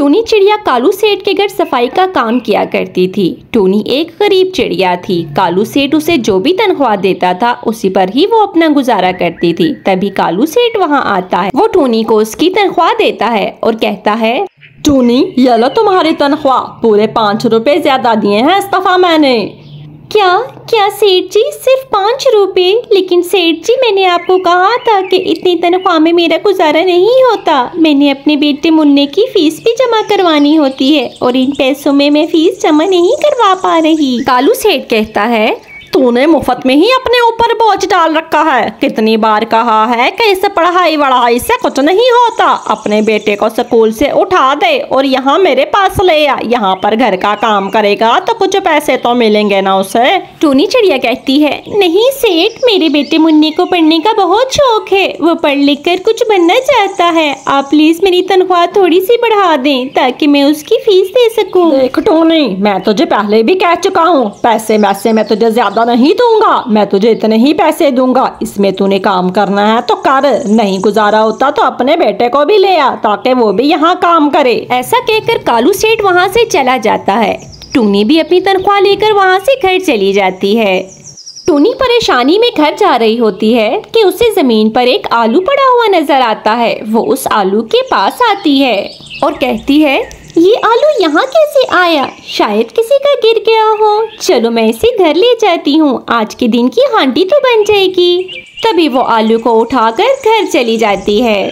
टूनी चिड़िया कालू सेठ के घर सफाई का काम किया करती थी। टूनी एक गरीब चिड़िया थी। कालू सेठ उसे जो भी तनख्वाह देता था उसी पर ही वो अपना गुजारा करती थी। तभी कालू सेठ वहाँ आता है। वो टूनी को उसकी तनख्वाह देता है और कहता है, टूनी ये लो तुम्हारी तनख्वाह, पूरे 5 रुपए ज्यादा दिए हैं इस दफा मैंने। क्या सेठ जी, सिर्फ 5 रुपए? लेकिन सेठ जी, मैंने आपको कहा था कि इतनी तनख्वाह में मेरा गुजारा नहीं होता। मैंने अपने बेटे मुन्ने की फीस भी जमा करवानी होती है और इन पैसों में मैं फीस जमा नहीं करवा पा रही। कालू सेठ कहता है, तूने मुफ्त में ही अपने ऊपर बोझ डाल रखा है। कितनी बार कहा है कि इस पढ़ाई वढ़ाई से कुछ नहीं होता। अपने बेटे को स्कूल से उठा दे और यहाँ मेरे पास ले आ। यहाँ पर घर का काम करेगा तो कुछ पैसे तो मिलेंगे ना उसे। टूनी चिड़िया कहती है, नहीं सेठ, मेरे बेटे मुन्ने को पढ़ने का बहुत शौक है। वो पढ़ लिख कर कुछ बनना चाहता है। आप प्लीज मेरी तनख्वाह थोड़ी सी बढ़ा दें ताकि मैं उसकी फीस दे सकूं। देख टूनी, मैं तुझे पहले भी कह चुका हूँ, पैसे वैसे मैं तुझे ज्यादा नहीं दूंगा। मैं तुझे इतने ही पैसे दूंगा। इसमें तूने काम करना है तो कर, नहीं गुजारा होता तो अपने बेटे को भी ले आ ताकि वो भी यहाँ काम करे। ऐसा कहकर कालू सेठ वहाँ से चला जाता है। टूनी भी अपनी तनख्वाह लेकर वहाँ से घर चली जाती है। टूनी परेशानी में घर जा रही होती है कि उसे जमीन पर एक आलू पड़ा हुआ नजर आता है। वो उस आलू के पास आती है और कहती है, ये आलू यहाँ कैसे आया? शायद किसी का गिर गया हो। चलो मैं इसे घर ले जाती हूँ, आज के दिन की हांडी तो बन जाएगी। तभी वो आलू को उठाकर घर चली जाती है।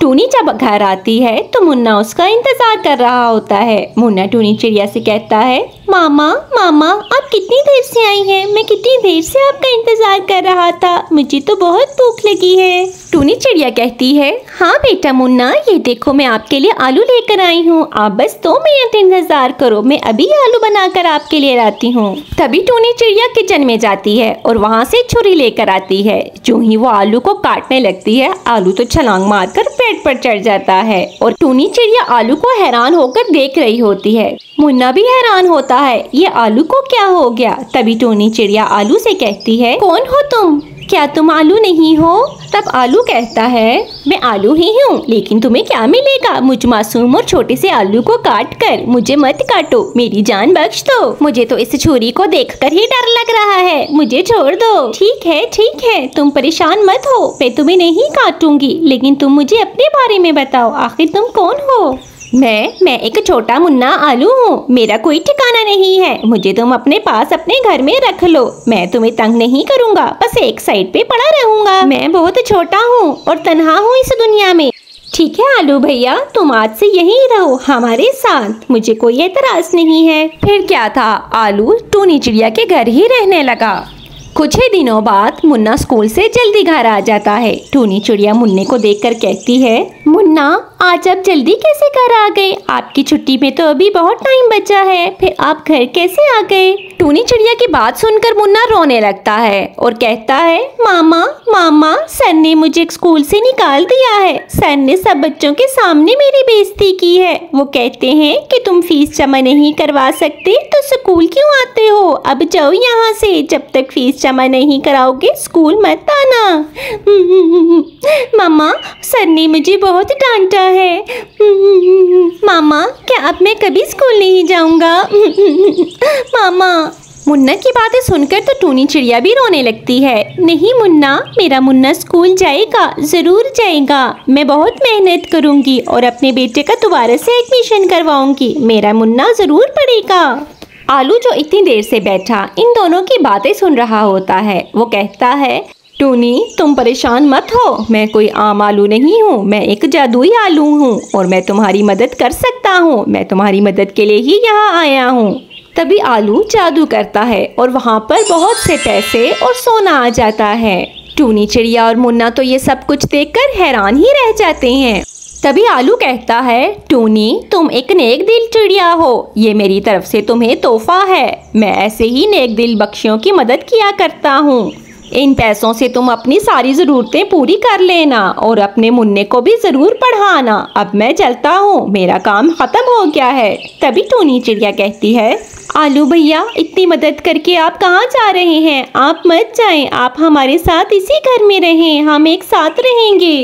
टूनी जब घर आती है तो मुन्ना उसका इंतजार कर रहा होता है। मुन्ना टूनी चिड़िया से कहता है, मामा आप कितनी देर से आई हैं? मैं कितनी देर से आपका इंतजार कर रहा था। मुझे तो बहुत भूख लगी है। टूनी चिड़िया कहती है, हाँ बेटा मुन्ना, ये देखो मैं आपके लिए आलू लेकर आई हूँ। आप बस 2 मिनट इंतजार करो, मैं अभी आलू बनाकर आपके लिए लाती हूँ। तभी टूनी चिड़िया किचन में जाती है और वहाँ से छुरी लेकर आती है। जो ही वो आलू को काटने लगती है, आलू तो छलांग मारकर पेड़ पर चढ़ जाता है और टूनी चिड़िया आलू को हैरान होकर देख रही होती है। मुन्ना भी हैरान होता है, ये आलू को क्या हो गया? तभी टूनी चिड़िया आलू से कहती है, कौन हो तुम? क्या तुम आलू नहीं हो? तब आलू कहता है, मैं आलू ही हूँ, लेकिन तुम्हें क्या मिलेगा? मुझ मासूम और छोटे से आलू को काट कर मुझे मत काटो, मेरी जान बख्श दो। मुझे तो इस छुरी को देखकर ही डर लग रहा है, मुझे छोड़ दो। ठीक है, तुम परेशान मत हो, मैं तुम्हें नहीं काटूंगी, लेकिन तुम मुझे अपने बारे में बताओ, आखिर तुम कौन हो? मैं एक छोटा मुन्ना आलू हूँ, मेरा कोई ठिकाना नहीं है। मुझे तुम अपने पास अपने घर में रख लो, मैं तुम्हें तंग नहीं करूँगा, बस एक साइड पे पड़ा रहूँगा। मैं बहुत छोटा हूँ और तन्हा हूँ इस दुनिया में। ठीक है आलू भैया, तुम आज से यहीं रहो हमारे साथ, मुझे कोई एतराज नहीं है। फिर क्या था, आलू टूनी चिड़िया के घर ही रहने लगा। कुछ ही दिनों बाद मुन्ना स्कूल से जल्दी घर आ जाता है। टूनी चिड़िया मुन्ने को देखकर कहती है, मुन्ना आज आप जल्दी कैसे घर आ गए? आपकी छुट्टी में तो अभी बहुत टाइम बचा है, फिर आप घर कैसे आ गए? टूनी चिड़िया की बात सुनकर मुन्ना रोने लगता है और कहता है, मामा सर ने मुझे स्कूल से निकाल दिया है। सर ने सब बच्चों के सामने मेरी बेइज्जती की है। वो कहते हैं कि तुम फीस जमा नहीं करवा सकते तो स्कूल क्यों आते हो? अब जाओ यहाँ से, जब तक फीस जमा नहीं कराओगे स्कूल मत आना। मामा सर ने मुझे बहुत डांटा है। मामा क्या अब मैं कभी स्कूल नहीं जाऊंगा? मामा। मुन्ना की बातें सुनकर तो टूनी चिड़िया भी रोने लगती है। नहीं मुन्ना, मेरा मुन्ना स्कूल जाएगा, जरूर जाएगा। मैं बहुत मेहनत करूंगी और अपने बेटे का दोबारा से एडमिशन करवाऊंगी। मेरा मुन्ना जरूर पढ़ेगा। आलू जो इतनी देर से बैठा इन दोनों की बातें सुन रहा होता है, वो कहता है, टूनी तुम परेशान मत हो, मैं कोई आम आलू नहीं हूँ, मैं एक जादुई आलू हूँ और मैं तुम्हारी मदद कर सकता हूँ। मैं तुम्हारी मदद के लिए ही यहाँ आया हूँ। तभी आलू जादू करता है और वहाँ पर बहुत से पैसे और सोना आ जाता है। टूनी चिड़िया और मुन्ना तो ये सब कुछ देखकर हैरान ही रह जाते हैं। तभी आलू कहता है, टूनी तुम एक नेक दिल चिड़िया हो, ये मेरी तरफ से तुम्हें तोहफा है। मैं ऐसे ही नेक दिल बख्शियों की मदद किया करता हूँ। इन पैसों से तुम अपनी सारी ज़रूरतें पूरी कर लेना और अपने मुन्ने को भी ज़रूर पढ़ाना। अब मैं चलता हूँ, मेरा काम ख़त्म हो गया है। तभी टूनी चिड़िया कहती है, आलू भैया इतनी मदद करके आप कहाँ जा रहे हैं? आप मत जाएं, आप हमारे साथ इसी घर में रहें, हम एक साथ रहेंगे।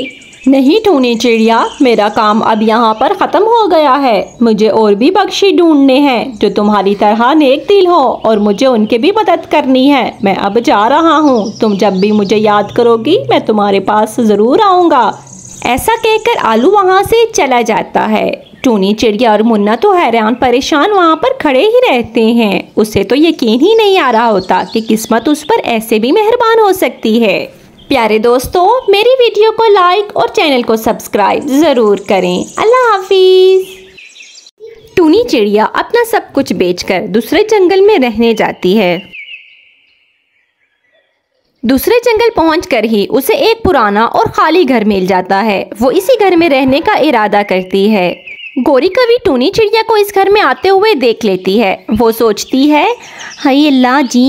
नहीं टूनी चिड़िया, मेरा काम अब यहाँ पर ख़त्म हो गया है। मुझे और भी पक्षी ढूंढने हैं जो तुम्हारी तरह नेक दिल हो और मुझे उनके भी मदद करनी है। मैं अब जा रहा हूँ। तुम जब भी मुझे याद करोगी मैं तुम्हारे पास ज़रूर आऊँगा। ऐसा कहकर आलू वहाँ से चला जाता है। टूनी चिड़िया और मुन्ना तो हैरान परेशान वहाँ पर खड़े ही रहते हैं। उसे तो यकीन ही नहीं आ रहा होता कि किस्मत उस पर ऐसे भी मेहरबान हो सकती है। प्यारे दोस्तों, मेरी वीडियो को लाइक और चैनल को सब्सक्राइब ज़रूर करें। अल्लाह हाफिज़। टूनी चिड़िया अपना सब कुछ बेचकर दूसरे जंगल में रहने जाती है। दूसरे जंगल पहुंचकर ही उसे एक पुराना और खाली घर मिल जाता है। वो इसी घर में रहने का इरादा करती है। गोरी कवि टूनी चिड़िया को इस घर में आते हुए देख लेती है। वो सोचती है, हाय अल्लाह जी,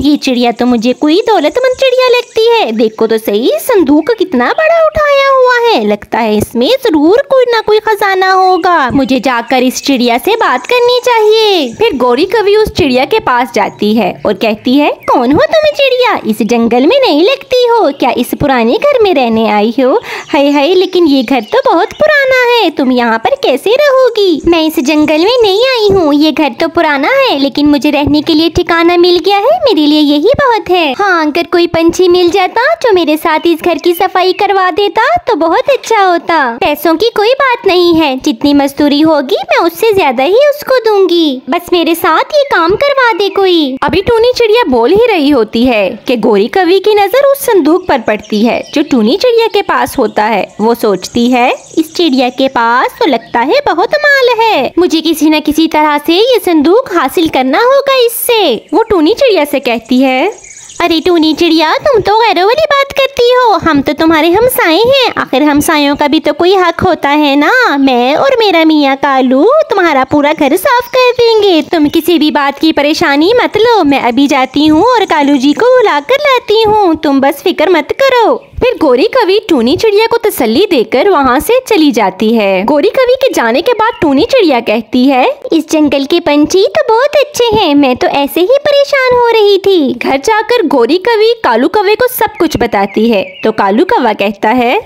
ये चिड़िया तो मुझे कोई दौलतमंद चिड़िया लगती है। देखो तो सही, संदूक कितना बड़ा उठाया हुआ है। लगता है इसमें जरूर कोई ना कोई खजाना होगा। मुझे जाकर इस चिड़िया से बात करनी चाहिए। फिर गोरी कवि उस चिड़िया के पास जाती है और कहती है, कौन हो तुम चिड़िया? इस जंगल में नहीं लगती हो क्या? इस पुराने घर में रहने आई हो? हाय हाय, लेकिन ये घर तो बहुत पुराना है। तुम यहाँ पर कैसे रहोगी? मैं इस जंगल में नहीं आई हूँ। ये घर तो पुराना है लेकिन मुझे रहने के लिए ठिकाना मिल गया है। मेरे लिए यही बहुत है। हाँ, अगर कोई पंछी मिल जाता जो मेरे साथ इस घर की सफाई करवा देता तो बहुत अच्छा होता। पैसों की कोई बात नहीं है, जितनी मजदूरी होगी मैं उससे ज्यादा ही उसको दूंगी। बस मेरे साथ ये काम करवा दे कोई। अभी टूनी चिड़िया बोल ही रही होती है कि गोरी कवि की नजर उस संदूक पर पड़ती है जो टूनी चिड़िया के पास होता है। वो सोचती है, इस चिड़िया के पास तो लगता है बहुत माल है। मुझे किसी न किसी तरह से ये संदूक हासिल करना होगा इससे। वो टूनी चिड़िया से कहती है, अरे टूनी चिड़िया, तुम तो गैरों वाली बात करती हो। हम तो तुम्हारे हमसाए हैं। आखिर हमसायों का भी तो कोई हक होता है ना। मैं और मेरा मियाँ कालू तुम्हारा पूरा घर साफ कर देंगे। तुम किसी भी बात की परेशानी मत लो। मैं अभी जाती हूँ और कालू जी को बुला कर लाती हूँ। तुम बस फिक्र मत करो। फिर गोरी कवि टूनी चिड़िया को तसल्ली देकर वहाँ से चली जाती है। गोरी कवि के जाने के बाद टूनी चिड़िया कहती है, इस जंगल के पंछी तो बहुत अच्छे हैं। मैं तो ऐसे ही परेशान हो रही थी। घर जाकर गोरी कवि कालू कौवे को सब कुछ बताती है। तो कालू कौवा कहता है,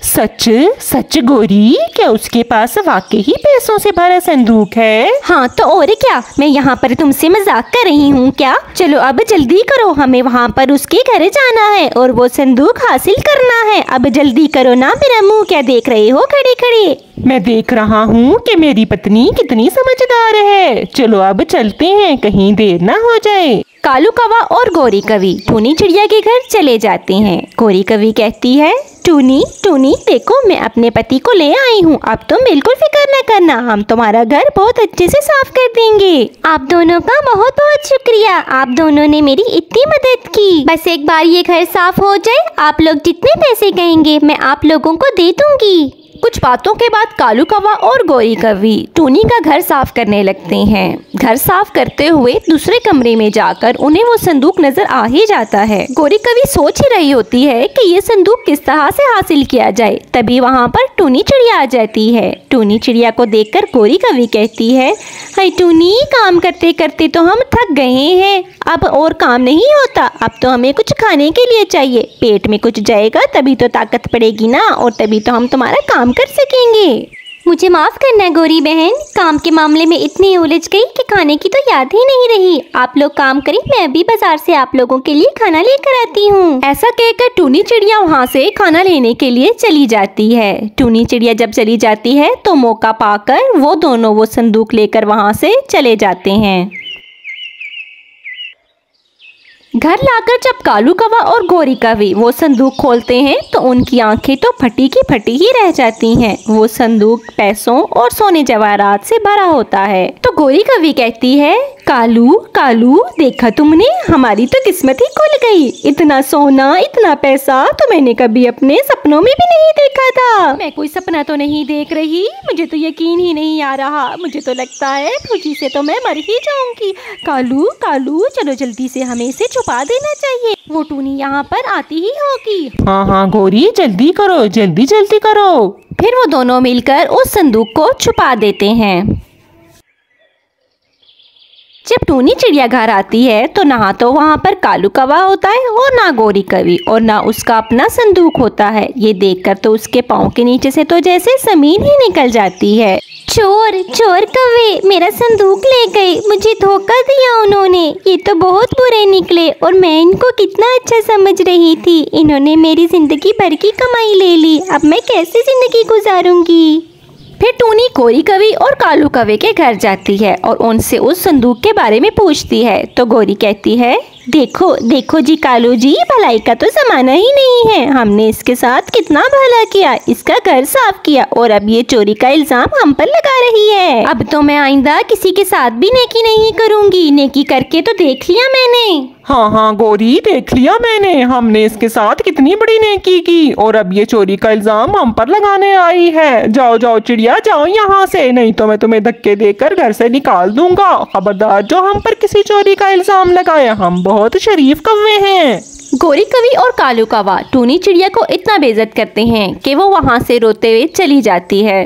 सच सच गोरी, क्या उसके पास वाकई ही पैसों से भरा संदूक है? हाँ तो और क्या, मैं यहाँ पर तुमसे मजाक कर रही हूँ क्या? चलो अब जल्दी करो, हमें वहाँ पर उसके घर जाना है और वो संदूक हासिल करना है। अब जल्दी करो ना, मेरा मुंह क्या देख रहे हो खड़े खड़े? मैं देख रहा हूँ कि मेरी पत्नी कितनी समझदार है। चलो अब चलते हैं, कहीं देर ना हो जाए। कालू कौवा और गोरी कवि टूनी चिड़िया के घर चले जाते हैं। गोरी कवि कहती है, टूनी टूनी देखो, मैं अपने पति को ले आई हूँ। अब तुम बिल्कुल फिक्र न करना, हम तुम्हारा घर बहुत अच्छे से साफ कर देंगे। आप दोनों का बहुत बहुत शुक्रिया। आप दोनों ने मेरी इतनी मदद की। बस एक बार ये घर साफ हो जाए, आप लोग जितने पैसे कहेंगे मैं आप लोगों को दे दूंगी। कुछ बातों के बाद कालू कौवा और गोरी कवि टूनी का घर साफ करने लगते हैं। घर साफ करते हुए दूसरे कमरे में जाकर उन्हें वो संदूक नजर आ ही जाता है। गोरी कवि सोच ही रही होती है कि ये संदूक किस तरह से हासिल किया जाए। तभी वहाँ पर टूनी चिड़िया आ जाती है। टूनी चिड़िया को देखकर गोरी कवि कहती है, हाय टूनी, काम करते करते तो हम थक गए हैं। अब और काम नहीं होता। अब तो हमें कुछ खाने के लिए चाहिए। पेट में कुछ जाएगा तभी तो ताकत पड़ेगी ना, और तभी तो हम तुम्हारा काम कर सकेंगे। मुझे माफ करना गोरी बहन, काम के मामले में इतनी उलझ गई कि खाने की तो याद ही नहीं रही। आप लोग काम करें, मैं अभी बाजार से आप लोगों के लिए खाना लेकर आती हूँ। ऐसा कहकर टूनी चिड़िया वहाँ से खाना लेने के लिए चली जाती है। टूनी चिड़िया जब चली जाती है तो मौका पाकर वो दोनों वो संदूक लेकर वहाँ से चले जाते हैं। घर लाकर जब कालू कौवा और गोरी कवि वो संदूक खोलते हैं तो उनकी आंखें तो फटी की फटी ही रह जाती हैं। वो संदूक पैसों और सोने जवाहरात से भरा होता है। तो गोरी कवि कहती है, कालू कालू, देखा तुमने, हमारी तो किस्मत ही खुल गई। इतना सोना, इतना पैसा तो मैंने कभी अपने सपनों में भी नहीं देखा था। मैं कोई सपना तो नहीं देख रही, मुझे तो यकीन ही नहीं आ रहा। मुझे तो लगता है खुशी से तो मैं मर ही जाऊंगी। कालू कालू, चलो जल्दी से हमें इसे छुपा देना चाहिए। वो टूनी यहाँ पर आती ही होगी। हाँ हाँ गोरी, जल्दी करो, जल्दी जल्दी करो। फिर वो दोनों मिलकर उस संदूक को छुपा देते हैं। जब टूनी चिड़िया घर आती है तो ना तो वहाँ पर कालू कौवा होता है और ना गोरी कवि और ना उसका अपना संदूक होता है। ये देखकर तो उसके पाँव के नीचे से तो जैसे जमीन ही निकल जाती है। चोर चोर कौवे, मेरा संदूक ले गए, मुझे धोखा दिया उन्होंने। ये तो बहुत बुरे निकले और मैं इनको कितना अच्छा समझ रही थी। इन्होंने मेरी जिंदगी भर की कमाई ले ली। अब मैं कैसे जिंदगी गुजारूंगी। फिर टूनी गोरी कवि और कालू कौवे के घर जाती है और उनसे उस संदूक के बारे में पूछती है। तो गोरी कहती है, देखो देखो जी कालू जी, भलाई का तो जमाना ही नहीं है। हमने इसके साथ कितना भला किया, इसका घर साफ किया और अब ये चोरी का इल्जाम हम पर लगा रही है। अब तो मैं आइंदा किसी के साथ भी नेकी नहीं करूंगी। नेकी करके तो देख लिया मैंने। हाँ हाँ गोरी, देख लिया मैंने, हमने इसके साथ कितनी बड़ी नेकी की और अब ये चोरी का इल्जाम हम पर लगाने आई है। जाओ जाओ चिड़िया, जाओ यहाँ से, नहीं तो मैं तुम्हें धक्के देकर घर से निकाल दूंगा। खबरदार जो हम पर किसी चोरी का इल्जाम लगाए, हम बहुत शरीफ कौवे हैं। गोरी कवि और कालू कौवा टूनी चिड़िया को इतना बेइज्जत करते हैं कि वो वहाँ से रोते हुए चली जाती है।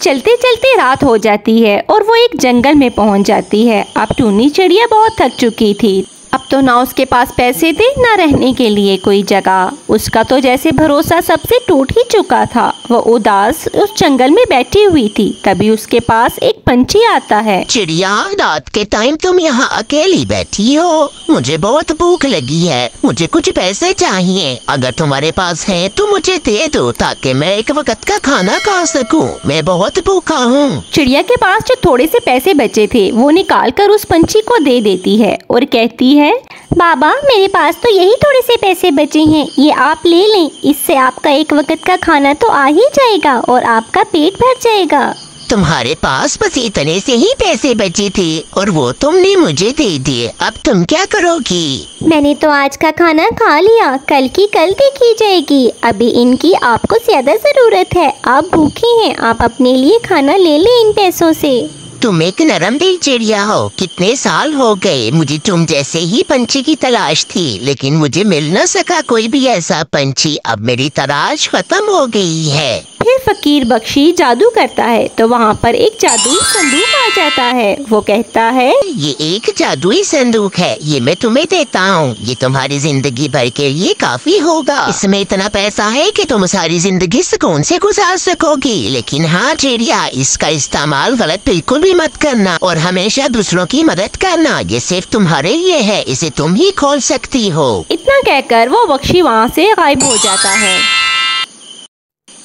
चलते चलते रात हो जाती है और वो एक जंगल में पहुंच जाती है। अब टूनी चिड़िया बहुत थक चुकी थी। अब तो ना उसके पास पैसे थे ना रहने के लिए कोई जगह। उसका तो जैसे भरोसा सबसे टूट ही चुका था। वो उदास उस जंगल में बैठी हुई थी। तभी उसके पास एक पंछी आता है। चिड़िया, रात के टाइम तुम यहाँ अकेली बैठी हो, मुझे बहुत भूख लगी है, मुझे कुछ पैसे चाहिए। अगर तुम्हारे पास है तो मुझे दे दो ताकि मैं एक वक्त का खाना खा सकूं। मैं बहुत भूखा हूँ। चिड़िया के पास जो थोड़े से पैसे बचे थे वो निकाल कर उस पंछी को दे देती है और कहती है, बाबा मेरे पास तो यही थोड़े से पैसे बचे हैं, ये आप ले लें। इससे आपका एक वक्त का खाना तो आ ही जाएगा और आपका पेट भर जाएगा। तुम्हारे पास बस इतने से ही पैसे बचे थे और वो तुमने मुझे दे दिए। अब तुम क्या करोगी? मैंने तो आज का खाना खा लिया, कल की कल देखी जाएगी। अभी इनकी आपको ज्यादा जरूरत है। आप भूखी हैं, आप अपने लिए खाना ले लें इन पैसों से। तुम एक नरम दिल चिड़िया हो। कितने साल हो गए मुझे तुम जैसे ही पंछी की तलाश थी, लेकिन मुझे मिल न सका कोई भी ऐसा पंछी। अब मेरी तलाश खत्म हो गई है। फिर फकीर बख्शी जादू करता है तो वहाँ पर एक जादुई संदूक आ जाता है। वो कहता है, ये एक जादुई संदूक है, ये मैं तुम्हें देता हूँ। ये तुम्हारी जिंदगी भर के लिए काफी होगा। इसमें इतना पैसा है कि तुम सारी जिंदगी सुकून से गुजार सकोगी। लेकिन हाँ चिड़िया, इसका इस्तेमाल गलत बिल्कुल भी मत करना और हमेशा दूसरों की मदद करना। ये सिर्फ तुम्हारे लिए है, इसे तुम ही खोल सकती हो। इतना कहकर वो बख्शी वहाँ से गायब हो जाता है।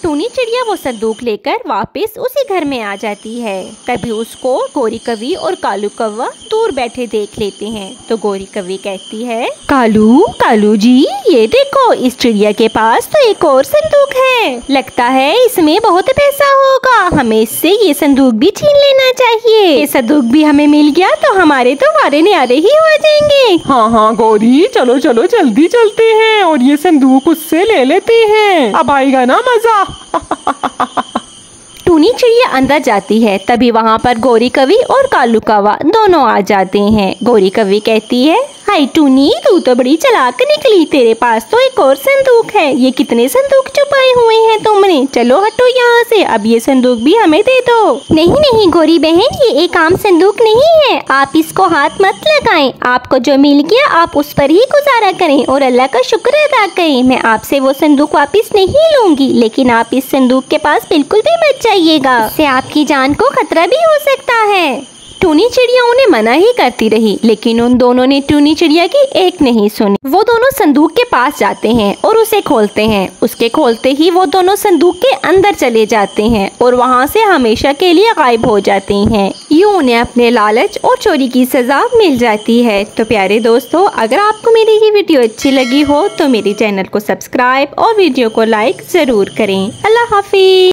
टूनी चिड़िया वो संदूक लेकर वापस उसी घर में आ जाती है। तभी उसको गोरी कवि और कालू कौवा दूर बैठे देख लेते हैं। तो गोरी कवि कहती है, कालू कालू जी, ये देखो इस चिड़िया के पास तो एक और संदूक है। लगता है इसमें बहुत पैसा होगा, हमें इससे ये संदूक भी छीन लेना चाहिए। ये संदूक भी हमें मिल गया तो हमारे तो वारे न्यारे ही हो जाएंगे। हाँ हाँ गोरी, चलो चलो जल्दी चलते हैं और ये संदूक उससे ले लेते हैं। अब आएगा ना मजा। टूनी चिड़िया अंदर जाती है। तभी वहाँ पर गोरी कवि और कालू कौवा दोनों आ जाते हैं। गोरी कवि कहती है, हाय टूनी, तू तो बड़ी चालाक निकली, तेरे पास तो एक और संदूक है। ये कितने संदूक छुपाए हुए हैं तुमने? चलो हटो यहाँ से, अब ये संदूक भी हमें दे दो। नहीं नहीं गोरी बहन, ये एक आम संदूक नहीं है, आप इसको हाथ मत लगाएं। आपको जो मिल गया आप उस पर ही गुजारा करें और अल्लाह का शुक्र अदा करें। मैं आपसे वो संदूक वापस नहीं लूंगी, लेकिन आप इस संदूक के पास बिल्कुल भी मत जाइएगा, इससे आपकी जान को खतरा भी हो सकता है। टूनी चिड़िया उन्हें मना ही करती रही, लेकिन उन दोनों ने टूनी चिड़िया की एक नहीं सुनी। वो दोनों संदूक के पास जाते हैं और उसे खोलते हैं। उसके खोलते ही वो दोनों संदूक के अंदर चले जाते हैं और वहाँ से हमेशा के लिए गायब हो जाते हैं। यूँ उन्हें अपने लालच और चोरी की सजा मिल जाती है। तो प्यारे दोस्तों, अगर आपको मेरी ये वीडियो अच्छी लगी हो तो मेरे चैनल को सब्सक्राइब और वीडियो को लाइक जरूर करें। अल्लाह हाफिज।